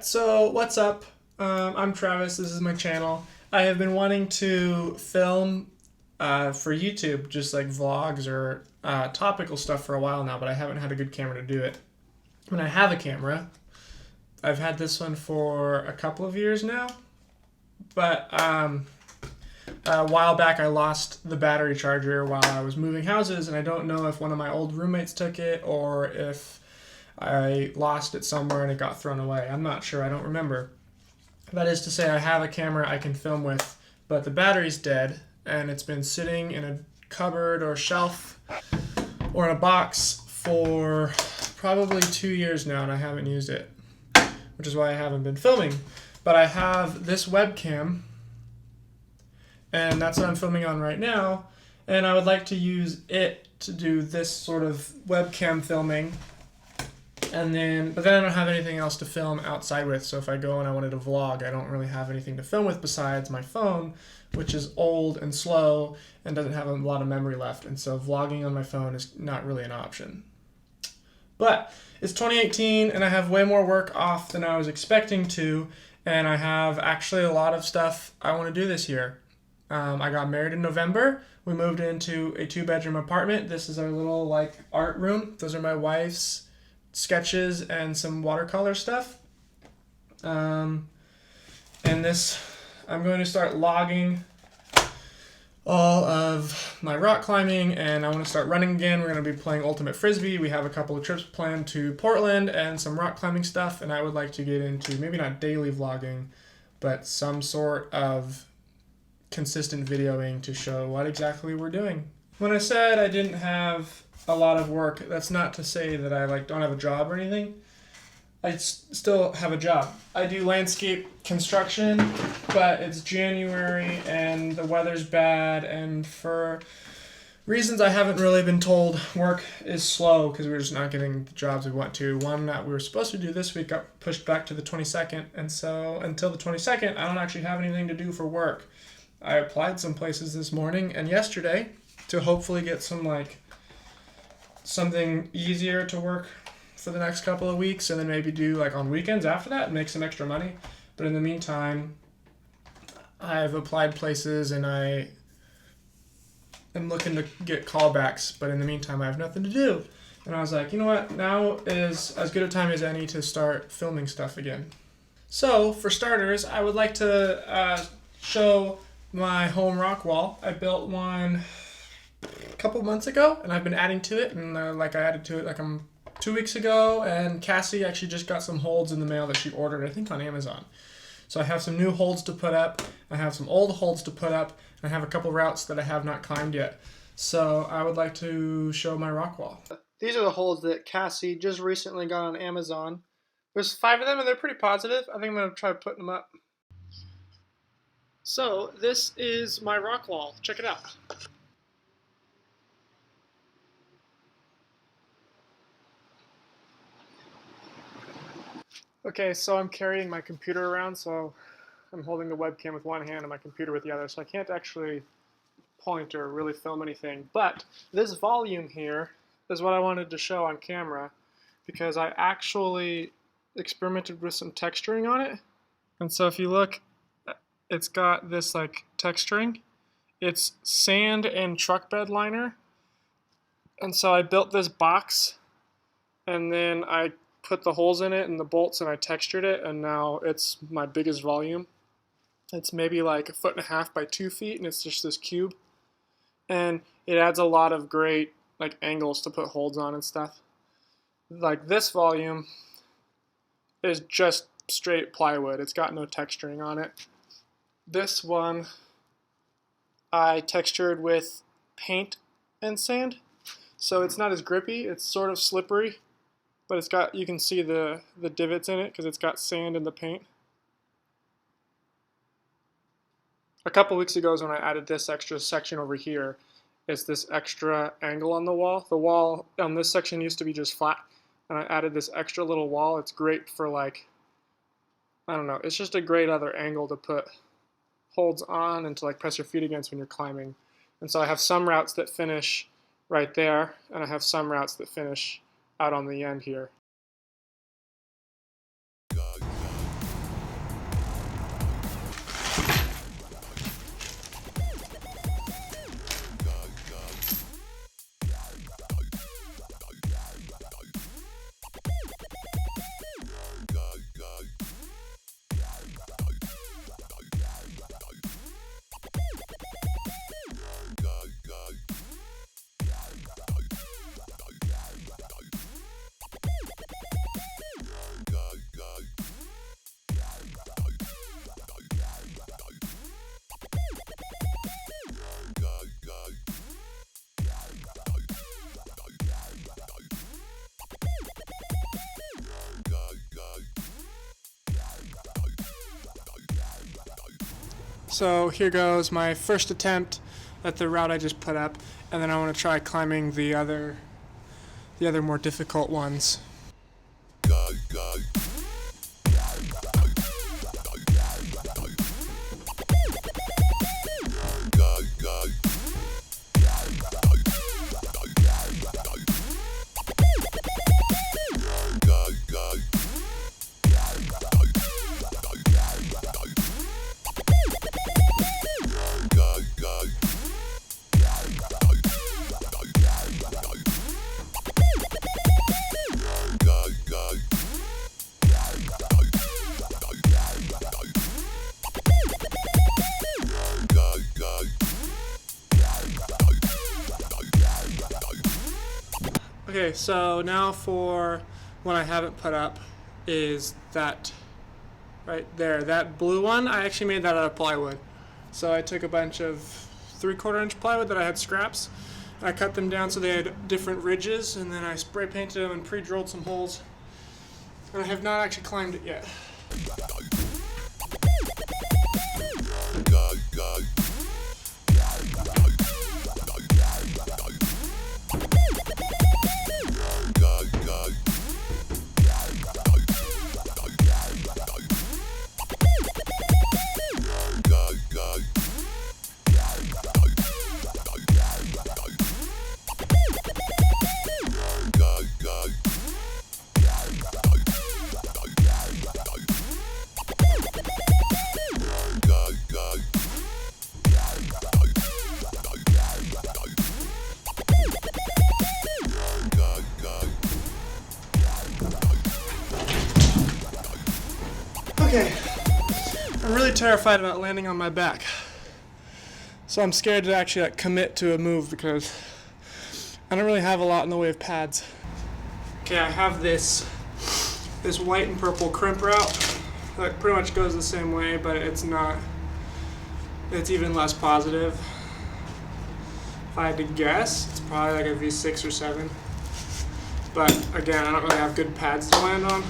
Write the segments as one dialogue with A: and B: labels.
A: Alright, so what's up? I'm Travis, this is my channel. I have been wanting to film for YouTube, just like vlogs or topical stuff for a while now, but I haven't had a good camera to do it. When I have a camera, I've had this one for a couple of years now, but a while back I lost the battery charger while I was moving houses, and I don't know if one of my old roommates took it or if I lost it somewhere and it got thrown away. I'm not sure, I don't remember. That is to say, I have a camera I can film with, but the battery's dead, and it's been sitting in a cupboard or shelf or in a box for probably 2 years now, and I haven't used it, which is why I haven't been filming. But I have this webcam, and that's what I'm filming on right now, and I would like to use it to do this sort of webcam filming. But then I don't have anything else to film outside with, so if I go and I wanted to vlog, I don't really have anything to film with besides my phone, which is old and slow and doesn't have a lot of memory left, and so vlogging on my phone is not really an option. But it's 2018 and I have way more work off than I was expecting to, and I have actually a lot of stuff I want to do this year. I got married in November. We moved into a 2-bedroom apartment. This is our little art room. Those are my wife's sketches and some watercolor stuff. And this, I'm going to start logging all of my rock climbing, and I want to start running again. We're going to be playing Ultimate Frisbee. We have a couple of trips planned to Portland and some rock climbing stuff, and I would like to get into maybe not daily vlogging, but some sort of consistent videoing to show what exactly we're doing. When I said I didn't have a lot of work, that's not to say that I don't have a job or anything. I still have a job. I do landscape construction, but it's January and the weather's bad, and for reasons I haven't really been told, work is slow because we're just not getting the jobs we want to. One that we were supposed to do this week got pushed back to the 22nd, and so until the 22nd I don't actually have anything to do for work. I applied some places this morning and yesterday to hopefully get some something easier to work for the next couple of weeks, and then maybe do on weekends after that and make some extra money. But in the meantime, I've applied places and I am looking to get callbacks, but in the meantime I have nothing to do. And I was like, you know what, now is as good a time as any to start filming stuff again. So for starters, I would like to show my home rock wall. I built one a couple months ago, and I've been adding to it, and I added to it 2 weeks ago, and Cassie actually just got some holds in the mail that she ordered, I think on Amazon. So I have some new holds to put up, I have some old holds to put up, and I have a couple routes that I have not climbed yet. So I would like to show my rock wall. These are the holds that Cassie just recently got on Amazon. There's 5 of them, and they're pretty positive. I think I'm going to try putting them up. So this is my rock wall. Check it out. Okay, so I'm carrying my computer around, so I'm holding the webcam with one hand and my computer with the other, so I can't actually point or really film anything. But this volume here is what I wanted to show on camera, because I actually experimented with some texturing on it. And so if you look, it's got this texturing. It's sand and truck bed liner. And so I built this box, and then I put the holes in it and the bolts, and I textured it, and now it's my biggest volume. It's maybe 1.5 feet by 2 feet, and it's just this cube. And it adds a lot of great angles to put holds on and stuff. This volume is just straight plywood. It's got no texturing on it. This one I textured with paint and sand, so it's not as grippy. It's sort of slippery, but it's got, you can see the divots in it because it's got sand in the paint. A couple weeks ago is when I added this extra section over here. It's this extra angle on the wall. The wall on this section used to be just flat, and I added this extra little wall. It's great for I don't know, it's just a great other angle to put holds on and to press your feet against when you're climbing. And so I have some routes that finish right there, and I have some routes that finish out on the end here. So here goes my first attempt at the route I just put up, and then I want to try climbing the other more difficult ones. Okay, so now for one I haven't put up is that right there, that blue one. I actually made that out of plywood. So I took a bunch of 3/4 inch plywood that I had scraps, and I cut them down so they had different ridges, and then I spray painted them and pre-drilled some holes. And I have not actually climbed it yet. Okay, I'm really terrified about landing on my back. So I'm scared to actually commit to a move because I don't really have a lot in the way of pads. Okay, I have this white and purple crimp route that pretty much goes the same way, but it's even less positive. If I had to guess, it's probably like a V6 or 7. But again, I don't really have good pads to land on.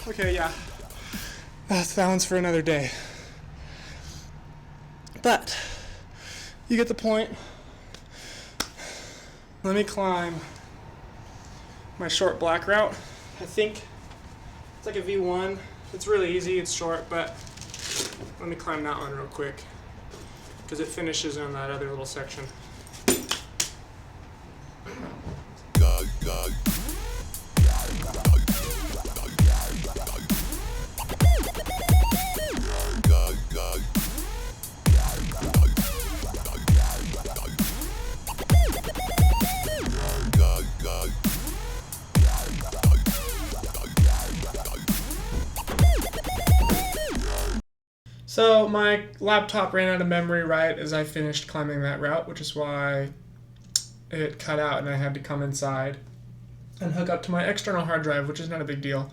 A: Okay, yeah. That one's for another day. But you get the point. Let me climb my short black route. I think it's like a V1. It's really easy, it's short, but let me climb that one real quick because it finishes on that other little section. So my laptop ran out of memory right as I finished climbing that route, which is why it cut out and I had to come inside and hook up to my external hard drive, which is not a big deal.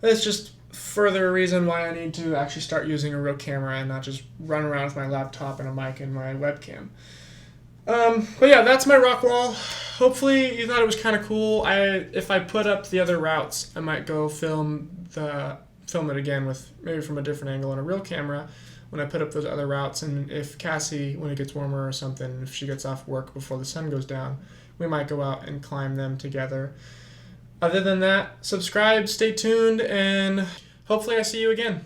A: It's just further reason why I need to actually start using a real camera and not just run around with my laptop and a mic and my webcam. But yeah, that's my rock wall. Hopefully you thought it was kind of cool. If I put up the other routes, I might go film it again with maybe from a different angle on a real camera when I put up those other routes. And if Cassie, when it gets warmer or something, if she gets off work before the sun goes down, we might go out and climb them together. Other than that, subscribe, stay tuned, and hopefully I see you again.